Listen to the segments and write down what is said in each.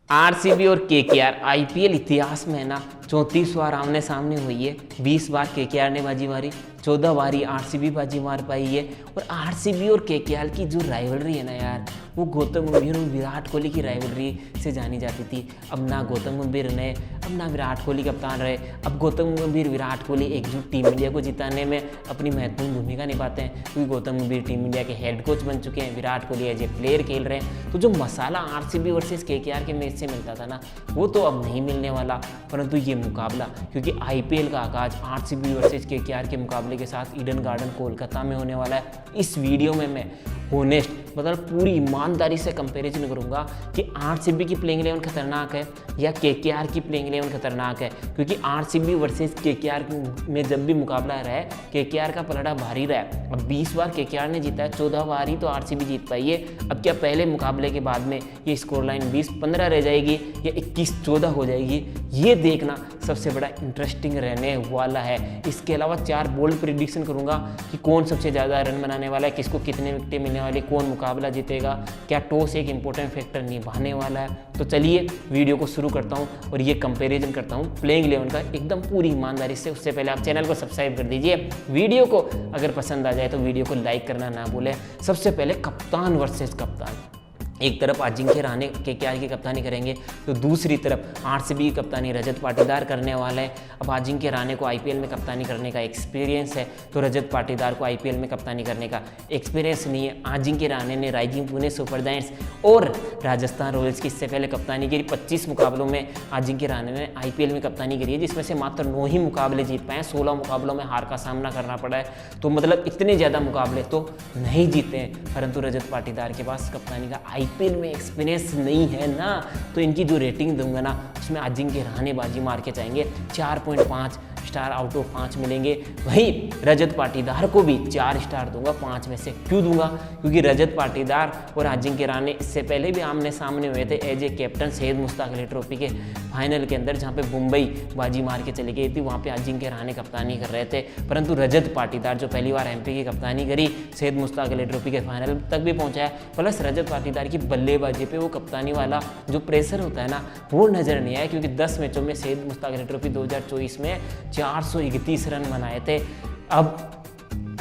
RCB और KKR IPL इतिहास में ना 34 बार आमने सामने हुई है। 20 बार केकेआर ने बाजी मारी, 14 बार ही आरसीबी बाजी मार पाई है। और आरसीबी और केकेआर की जो राइवलरी है ना यार, वो गौतम गंभीर और विराट कोहली की राइवलरी से जानी जाती थी। अब ना गौतम गंभीर रहे, अब ना विराट कोहली कप्तान रहे। अब गौतम गंभीर विराट कोहली एकजुट टीम इंडिया को जिताने में अपनी महत्वपूर्ण भूमिका निभाते हैं, क्योंकि गौतम गंभीर टीम इंडिया के हेड कोच बन चुके हैं, Virat Kohli as a player खेल रहे हैं। तो जो मसाला आरसीबी वर्सेस केकेआर के मैच से मिलता था ना, वो तो अब नहीं मिलने वाला। परंतु ये मुकाबला, क्योंकि आईपीएल का आगाज आरसीबी वर्सेस केकेआर के मुकाबले के साथ ईडन गार्डन कोलकाता में होने वाला है। इस वीडियो में मैं होनेस्ट मतलब पूरी ईमानदारी से कंपैरिजन करूंगा कि आरसीबी की प्लेइंग 11 खतरनाक है या केकेआर की प्लेइंग 11 खतरनाक है। क्योंकि आरसीबी वर्सेस केकेआर में जब भी मुकाबला रहा है, केकेआर का पलड़ा भारी रहा है। अब 20 बार केकेआर ने जीता है, 14 बार ही तो आरसीबी जीत पाई है। अब क्या पहले मुकाबले के बाद में ये स्कोर लाइन 20-15 रह जाएगी या 21-14 हो जाएगी, ये देखना सबसे बड़ा इंटरेस्टिंग रहने वाला है। इसके अलावा 4 बोल्ड प्रिडिक्शन करूंगा कि कौन सबसे ज़्यादा रन बनाने वाला है, किसको कितने विकेटें मिलने वाली, कौन मुकाबला जीतेगा, क्या टॉस एक इंपॉर्टेंट फैक्टर निभाने वाला है। तो चलिए वीडियो को शुरू करता हूं और ये कंपैरिजन करता हूं प्लेइंग 11 का एकदम पूरी ईमानदारी से। उससे पहले आप चैनल को सब्सक्राइब कर दीजिए। वीडियो को अगर पसंद आ जाए तो वीडियो को लाइक करना ना भूलें। सबसे पहले कप्तान वर्सेस कप्तान, एक तरफ अजिंक्य रहाणे केकेआर की कप्तानी करेंगे तो दूसरी तरफ आरसीबी की कप्तानी रजत पाटीदार करने वाला है। अब अजिंक्य रहाणे को आईपीएल में कप्तानी करने का एक्सपीरियंस है, तो रजत पाटीदार को आईपीएल में कप्तानी करने का एक्सपीरियंस नहीं है। अजिंक्य रहाणे ने राइजिंग पुणे सुपर जायंट्स और राजस्थान रॉयल्स की इससे पहले कप्तानी करी। 25 मुकाबलों में अजिंक्य रहाणे ने आईपीएल में कप्तानी करी है, जिसमें से मात्र 9 ही मुकाबले जीत पाए हैं। 16 मुकाबलों में हार का सामना करना पड़ा है। तो मतलब इतने ज़्यादा मुकाबले तो नहीं जीते हैं। परंतु रजत पाटीदार के पास कप्तानी का आईपीएल में एक्सपीरियंस नहीं है ना, तो इनकी जो रेटिंग दूंगा ना, उसमें अजिंक्य रहाणे बाजी मार के जाएंगे। 4.5 स्टार आउट ऑफ 5 मिलेंगे। वहीं रजत पाटीदार को भी 4 स्टार दूंगा 5 में से। क्यों दूंगा? क्योंकि रजत पाटीदार और अजिंक्य रहाणे इससे पहले भी आमने सामने हुए थे as a captain Syed Mushtaq Ali trophy के फाइनल के अंदर, जहाँ पे मुंबई बाजी मार के चली गई थी। वहाँ पे अजिंक्य रहाणे कप्तानी कर रहे थे। परंतु रजत पाटीदार जो पहली बार एमपी की कप्तानी करी, सैयद मुश्ताक अली ट्रॉफी के फाइनल तक भी पहुँचा है। प्लस रजत पाटीदार की बल्लेबाजी पे वो कप्तानी वाला जो प्रेशर होता है ना, वो नज़र नहीं आया। क्योंकि 10 मैचों में सैयद मुश्ताक अली ट्रॉफी 2024 में 431 रन बनाए थे। अब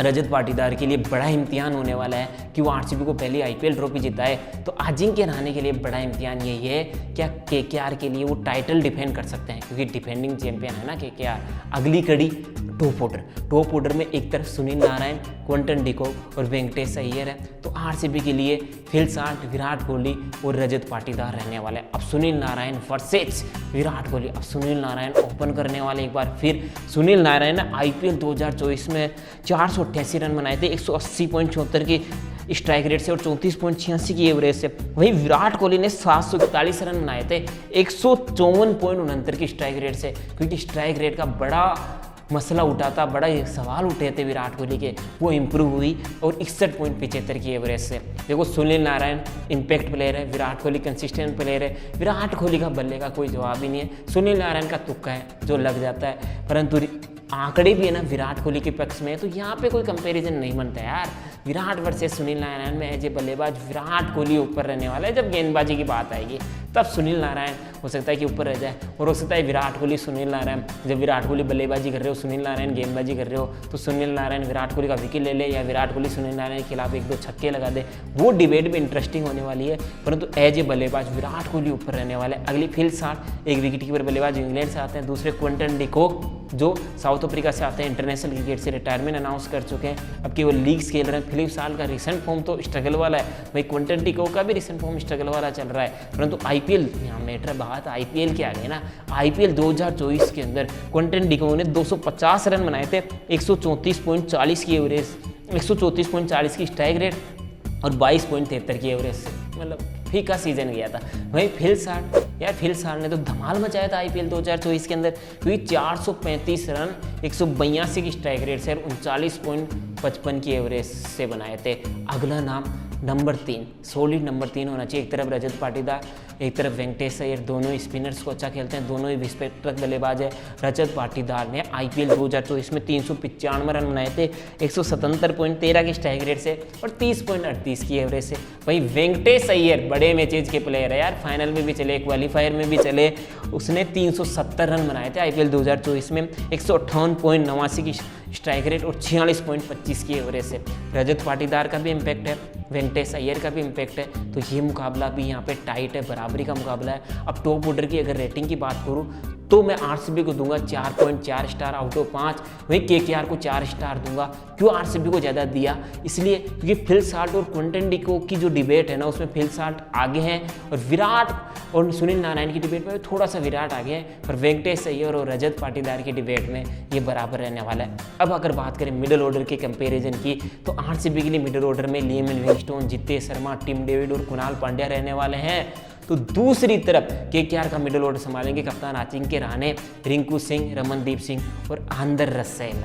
रजत पाटीदार के लिए बड़ा इम्तिहान होने वाला है कि वो आरसीबी को पहली आईपीएल ट्रॉफी जिताए। तो अजिंक्य रहाणे के लिए बड़ा इम्तिहान यही है, क्या केकेआर के लिए वो टाइटल डिफेंड कर सकते हैं, क्योंकि डिफेंडिंग चैंपियन है ना केकेआर। अगली कड़ी टॉप ऑर्डर में एक तरफ सुनील नारायण, क्विंटन डिकॉक और वेंकटेश अय्यर है। तो आरसीबी के लिए फिल साल्ट, विराट कोहली और रजत पाटीदार रहने वाले। अब सुनील नारायण वर्सेस विराट कोहली। अब सुनील नारायण ओपन करने वाले। एक बार फिर सुनील नारायण ने आईपीएल 2024 में 488 रन बनाए थे, 180.74 की स्ट्राइक रेट से और 34.86 की एवरेज से। वहीं विराट कोहली ने 741 रन बनाए थे, 154.69 की स्ट्राइक रेट से। क्योंकि स्ट्राइक रेट का बड़ा मसला उठा था, बड़ा सवाल उठे थे विराट कोहली के, वो इंप्रूव हुई और 61.75 की एवरेज से। देखो सुनील नारायण इम्पैक्ट प्लेयर है, विराट कोहली कंसिस्टेंट प्लेयर है। विराट कोहली का बल्ले का कोई जवाब ही नहीं है। सुनील नारायण का तुक्का है जो लग जाता है, परंतु आंकड़े भी है ना विराट कोहली के पक्ष में, तो यहाँ पे कोई कंपैरिजन नहीं बनता यार। विराट वर्सेस सुनील नारायण में एज ए बल्लेबाज विराट कोहली ऊपर रहने वाला है। जब गेंदबाजी की बात आएगी तब सुनील नारायण हो सकता है कि ऊपर रह जाए, और हो सकता है विराट कोहली सुनील नारायण, जब विराट कोहली बल्लेबाजी कर रहे हो, सुनील नारायण गेंदबाजी कर रहे हो, तो सुनील नारायण विराट कोहली का विकेट ले ले या विराट कोहली सुनील नारायण के खिलाफ 1-2 छक्के लगा दे। वो डिबेट भी इंटरेस्टिंग होने वाली है। परंतु एज ए बल्लेबाज विराट कोहली ऊपर रहने वाले। अगली फिल साल्ट, एक विकेट कीपर बल्लेबाज इंग्लैंड से आते हैं। दूसरे क्विंटन डिकॉक जो साउथ अफ्रीका से आते हैं, इंटरनेशनल क्रिकेट से रिटायरमेंट अनाउंस कर चुके हैं, अब केवल लीग्स खेल रहे हैं। फिलिप साल का रिसेंट फॉर्म तो स्ट्रगल वाला है, वही क्विंटन डिकॉक का भी रिसेंट फॉर्म स्ट्रगल वाला चल रहा है। परंतु आईपीएल, यहाँ मैटर बात आईपीएल की आ गई ना। आईपीएल 2024 के अंदर क्विंटन डिकॉक ने 250 रन बनाए थे, 134.40 की एवरेज, 134.40 की स्ट्राइक रेट और 22.73 की एवरेज से। मतलब फीका सीजन गया था। वहीं फिल साल्ट ने तो धमाल मचाया था आईपीएल 2024 के अंदर, क्योंकि 435 रन 182 की स्ट्राइक रेट से और 39.55 की एवरेज से बनाए थे। अगला नाम नंबर 3, सॉलिड नंबर 3 होना चाहिए। एक तरफ रजत पाटीदार, एक तरफ वेंकटेश अय्यर, दोनों ही स्पिनर्स को अच्छा खेलते हैं, दोनों ही विस्फोटक बल्लेबाज है। रजत पाटीदार ने IPL 2024 में 395 रन बनाए थे 177.13 के स्ट्राइक रेट से और 30.38 की एवरेज से। वहीं वेंकटेश अय्यर बड़े मैचेज के प्लेयर है यार, फाइनल में भी चले, क्वालिफायर में भी चले, उसने 370 रन बनाए थे IPL 2024 में 158.89 की स्ट्राइक रेट और 46.25 की एवरेज से। रजत पाटीदार का भी इम्पैक्ट है, वेंकटेश अय्यर का भी इम्पैक्ट है, तो ये मुकाबला भी यहाँ पे टाइट है, बराबरी का मुकाबला है। अब टॉप ऑर्डर की अगर रेटिंग की बात करूँ तो मैं RCB को दूंगा 4.4 स्टार आउट ऑफ 5, वहीं KKR को 4 स्टार दूंगा। क्यों RCB को ज़्यादा दिया? इसलिए क्योंकि फिल साल्ट और क्विंटन डिको की जो डिबेट है ना, उसमें फिल साल्ट आगे हैं और विराट और सुनील नारायण की डिबेट में थोड़ा सा विराट आगे है, पर वेंकटेश अय्यर और रजत पाटीदार की डिबेट में ये बराबर रहने वाला है। अब अगर बात करें मिडिल ऑर्डर के कंपेरिजन की, तो RCB के लिए मिडिल ऑर्डर में Liam Livingstone, Jitesh Sharma, Tim David और कुणाल पांड्या रहने वाले हैं। तो दूसरी तरफ KKR का मिडिल ऑर्डर संभालेंगे कप्तान अजिंक्य रहाणे, रिंकू सिंह, रमनदीप सिंह और आंद्रे रसेल।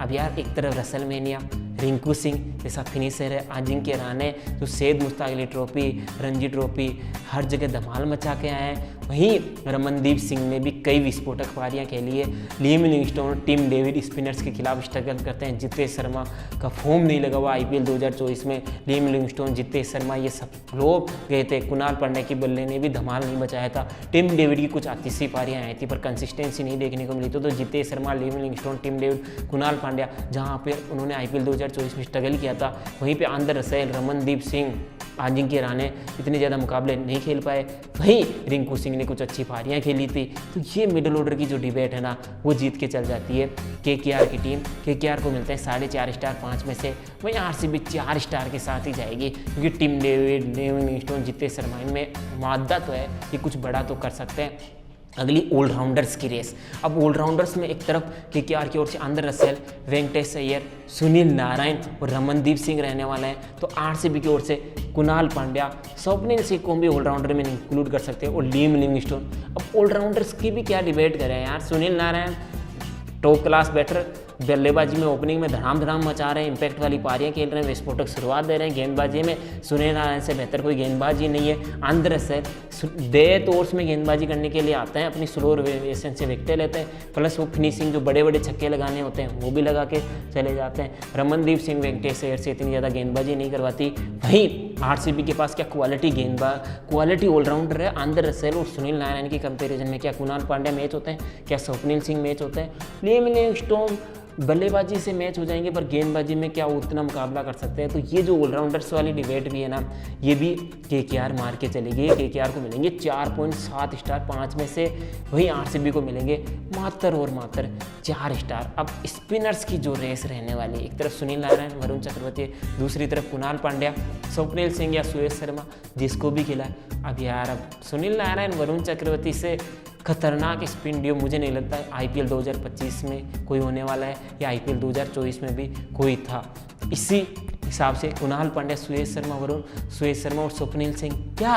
अब यार एक तरफ रसलमेनिया, रिंकू सिंह जैसा फिनिशर है, अजिंक्य रहाणे जो सैयद मुश्ताक अली ट्रॉफी, रणजी ट्रॉफी हर जगह धमाल मचा के आए हैं। वहीं रमनदीप सिंह ने भी कई विस्फोटक पारियां खेली है। Liam Livingstone, Tim David spinners के खिलाफ स्ट्रगल करते हैं। जितेश शर्मा का फॉर्म नहीं लगा हुआ IPL 2024 में। लिएम लिविंगस्टोन, जितेश शर्मा ये सब लोग गए थे। कुणाल पांड्या की बल्ले ने भी धमाल नहीं बचाया था। टिम डेविड की कुछ आतिशी पारियां आई थी पर कंसिस्टेंसी नहीं देखने को मिली। तो Jitesh Sharma, Liam Livingstone, Tim David, Krunal Pandya जहाँ पे उन्होंने IPL 2024 में स्ट्रगल किया था, वहीं पे आंद्रे रसेल, रमनदीप सिंह, अजिंक्य रहाणे इतने ज़्यादा मुकाबले नहीं खेल पाए। वहीं रिंकू सिंह ने कुछ अच्छी पारियां खेली थी। तो ये मिडिल ऑर्डर की जो डिबेट है ना, वो जीत के चल जाती है KKR की टीम। KKR को मिलते हैं 4.5 स्टार 5 में से। वहीं RCB 4 स्टार के साथ ही जाएगी, क्योंकि Tim David, Livingstone, Jitesh Sharma इनमें मादा तो है कि कुछ बड़ा तो कर सकते हैं। अगली ऑलराउंडर्स की रेस। अब ऑलराउंडर्स में एक तरफ KKR की ओर से आंद्रे रसेल, वेंकटेश अय्यर, सुनील नारायण और रमनदीप सिंह रहने वाले हैं। तो RCB की ओर से कुणाल पांड्या, स्वप्निल सिंह को भी ऑलराउंडर में इंक्लूड कर सकते हैं और लिएम लिविंगस्टोन। अब ऑलराउंडर्स की भी क्या डिबेट करें यार, Sunil Narine top class batter, बल्लेबाजी में ओपनिंग में धड़ाम मचा रहे हैं, इंपैक्ट वाली पारियां खेल रहे हैं, विस्फोटक शुरुआत दे रहे हैं। गेंदबाजी में सुनील नारायण से बेहतर कोई गेंदबाजी नहीं है। आंद्रे रसेल डेथ ओवर्स में गेंदबाजी करने के लिए आते हैं, अपनी स्लो वेरिएशन से विकेटें लेते हैं, प्लस वो फिनिशिंग जो बड़े बड़े छक्के लगाने होते हैं वो भी लगा के चले जाते हैं। रमनदीप सिंह वेंकटेश अय्यर से इतनी ज़्यादा गेंदबाजी नहीं करवाती। वहीं RCB के पास क्या क्वालिटी ऑलराउंडर है। आंद्रे रसेल और सुनील नारायण की कंपेरिजन में क्या कुणाल पांड्या मैच होते हैं, क्या स्वप्निल सिंह मैच होते हैं? लिएम लिविंगस्टोन बल्लेबाजी से मैच हो जाएंगे, पर गेंदबाजी में क्या उतना मुकाबला कर सकते हैं? तो ये जो ऑलराउंडर्स वाली डिबेट भी है ना, ये भी KKR मार के चलेगी। KKR को मिलेंगे 4.7 स्टार 5 में से। वहीं RCB को मिलेंगे मात्र और मात्र 4 स्टार। अब स्पिनर्स की जो रेस रहने वाली है, एक तरफ सुनील नारायण, वरुण चक्रवर्ती, दूसरी तरफ कुणाल पांड्या, स्वप्निल सिंह या सुयश शर्मा, जिसको भी खिला। अब यार अब सुनील नारायण, वरुण चक्रवर्ती से खतरनाक स्पिन ड्यू मुझे नहीं लगता है IPL 2025 में कोई होने वाला है, या IPL 2024 में भी कोई था। इसी हिसाब से कुणाल पांड्या, सुयश शर्मा और स्वप्निल सिंह क्या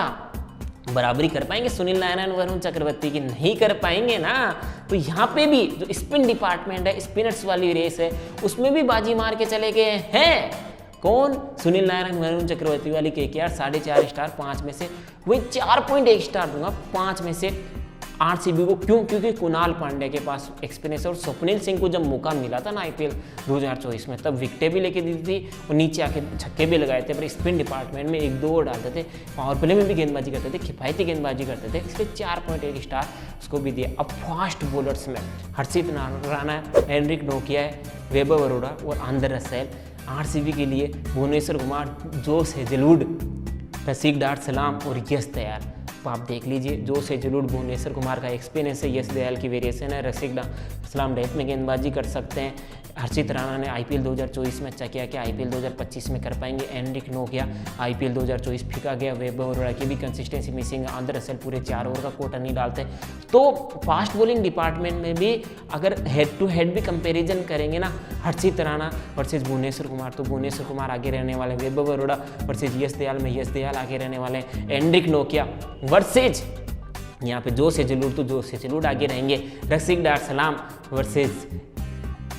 बराबरी कर पाएंगे सुनील नारायण, वरुण चक्रवर्ती की? नहीं कर पाएंगे ना। तो यहाँ पे भी जो स्पिन डिपार्टमेंट है, स्पिनर्स वाली रेस है, उसमें भी बाजी मार के चले गए हैं। कौन? सुनील नारायण, वरुण चक्रवर्ती वाली KKR 4.5 स्टार 5 में से। वही 4.1 स्टार दूंगा 5 में से RCB को। क्यों? क्योंकि कुणाल पांड्या के पास एक्सपीरियंस है और स्वप्निल सिंह को जब मौका मिला था ना IPL 2024 में, तब विकेटें भी लेके दी थी और नीचे आके छक्के भी लगाए थे, पर स्पिन डिपार्टमेंट में 1-2 डालते थे, पावर प्ले में भी गेंदबाजी करते थे, किफायती गेंदबाजी करते थे, इसलिए 4.1 स्टार उसको भी दिया। अब फास्ट बॉलर्स में हर्षित राणा, एनरिक नोकिया, वैभव अरोड़ा और आंद्रे रसेल। RCB के लिए भुवनेश्वर कुमार, जोश हेजलवुड, रसिक डार सलाम और यश दयाल। तो आप देख लीजिए, जोश हेजलवुड, भुवनेश्वर कुमार का एक्सपीरियंस है, यश दयाल की वेरिएशन है, रसिक डार सलाम डेथ में गेंदबाजी कर सकते हैं। हर्षित राणा ने IPL 2024 में अच्छा किया, क्या IPL 2025 में कर पाएंगे? एनरिक नोकिया IPL 2024 फीका गया, वैभव अरोड़ा की भी कंसिस्टेंसी मिसिंग, आंद्रे रसेल पूरे 4 ओवर का कोटा नहीं डालते। तो फास्ट बॉलिंग डिपार्टमेंट में भी अगर हेड टू हेड भी कंपेरिजन करेंगे ना, हर्षित राणा वर्सेज भुवनेश्वर कुमार, तो भुवनेश्वर कुमार आगे रहने वाले, वैभव अरोड़ा वर्सेज यश दयाल में यश दयाल आगे रहने वाले, एनरिक नोकिया वर्सेज यहाँ पे जोश हेजलवुड, तो जोश हेजलवुड आगे रहेंगे, रसिक डार सलाम वर्सेज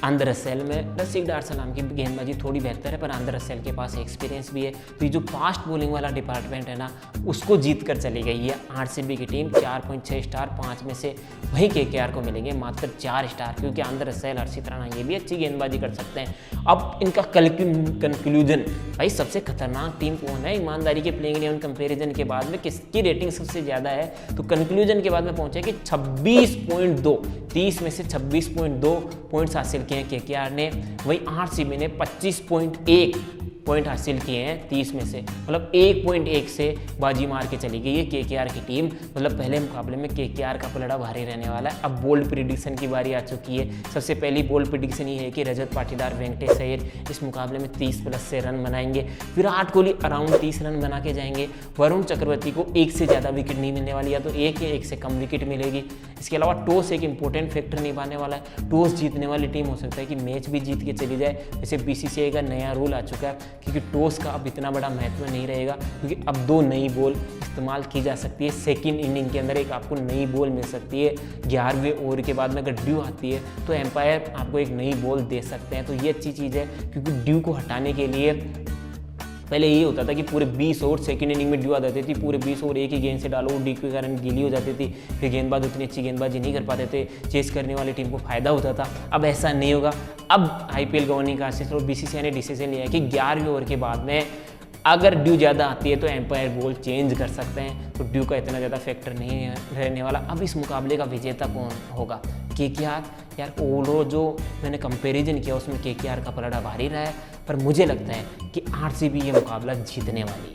आंद्रे रसेल में रशीद अरसलान की गेंदबाजी थोड़ी बेहतर है, पर आंद्रे रसेल के पास एक्सपीरियंस भी है। तो ये जो फास्ट बॉलिंग वाला डिपार्टमेंट है ना, उसको जीत कर चली गई है आरसीबी की टीम। 4.6 स्टार, 5 में से वहीं केकेआर को मिलेंगे मात्र 4 स्टार, क्योंकि आंद्रे रसेल, हर्षित राणा ये भी अच्छी गेंदबाजी कर सकते हैं। अब इनका कंक्लूजन, भाई सबसे खतरनाक टीम कौन है ईमानदारी के प्लेइंग 11 कंपेरिजन के बाद में, किसकी रेटिंग सबसे ज़्यादा है, तो कंक्लूजन के बाद में पहुंचे कि 26.2, 30 में से 26.2 पॉइंट्स हासिल किए हैं केकेआर ने। वहीं आरसीबी ने 25.1 पॉइंट हासिल किए हैं 30 में से, मतलब 1.1 से बाजी मार के चली गई है केकेआर की टीम। मतलब पहले मुकाबले में केकेआर का पलड़ा भारी रहने वाला है। अब बोल्ड प्रिडिक्शन की बारी आ चुकी है। सबसे पहली बोल्ड प्रिडिक्शन ये है कि रजत पाटीदार, वेंकटेश अय्यर इस मुकाबले में 30+ से रन बनाएंगे। विराट कोहली अराउंड 30 रन बना के जाएंगे। वरुण चक्रवर्ती को 1 से ज़्यादा विकेट नहीं मिलने वाली, या तो 1 या 1 से कम विकेट मिलेगी। इसके अलावा टॉस एक इंपॉर्टेंट फैक्टर निभाने वाला है। टॉस जीतने वाली टीम हो सकता है कि मैच भी जीत के चली जाए। जैसे बीसीसीआई का नया रूल आ चुका है, क्योंकि टॉस का अब इतना बड़ा महत्व नहीं रहेगा, क्योंकि अब 2 नई बॉल इस्तेमाल की जा सकती है। सेकंड इनिंग के अंदर एक आपको नई बॉल मिल सकती है। 11वें ओवर के बाद में अगर ड्यू आती है तो एम्पायर आपको एक नई बॉल दे सकते हैं। तो ये अच्छी चीज़ है, क्योंकि ड्यू को हटाने के लिए पहले ये होता था कि पूरे 20 ओवर सेकंड इनिंग में ड्यू आ जाती थी, पूरे 20 ओवर एक ही गेंद से डालो, ड्यू के कारण गीली हो जाती थी, फिर गेंदबाज उतनी अच्छी गेंदबाजी नहीं कर पाते थे, चेस करने वाली टीम को फायदा होता था। अब ऐसा नहीं होगा। अब आईपीएल गवर्निंग काउंसिल और बीसीसीआई ने डिसीजन लिया है कि 11वें ओवर के बाद में अगर ड्यू ज़्यादा आती है तो एम्पायर बॉल चेंज कर सकते हैं। तो ड्यू का इतना ज़्यादा फैक्टर नहीं रहने वाला। अब इस मुकाबले का विजेता कौन होगा? केकेआर। यार ओवरऑल जो मैंने कंपैरिजन किया उसमें केकेआर का पलड़ा भारी रहा है, पर मुझे लगता है कि आरसीबी ये मुकाबला जीतने वाली है।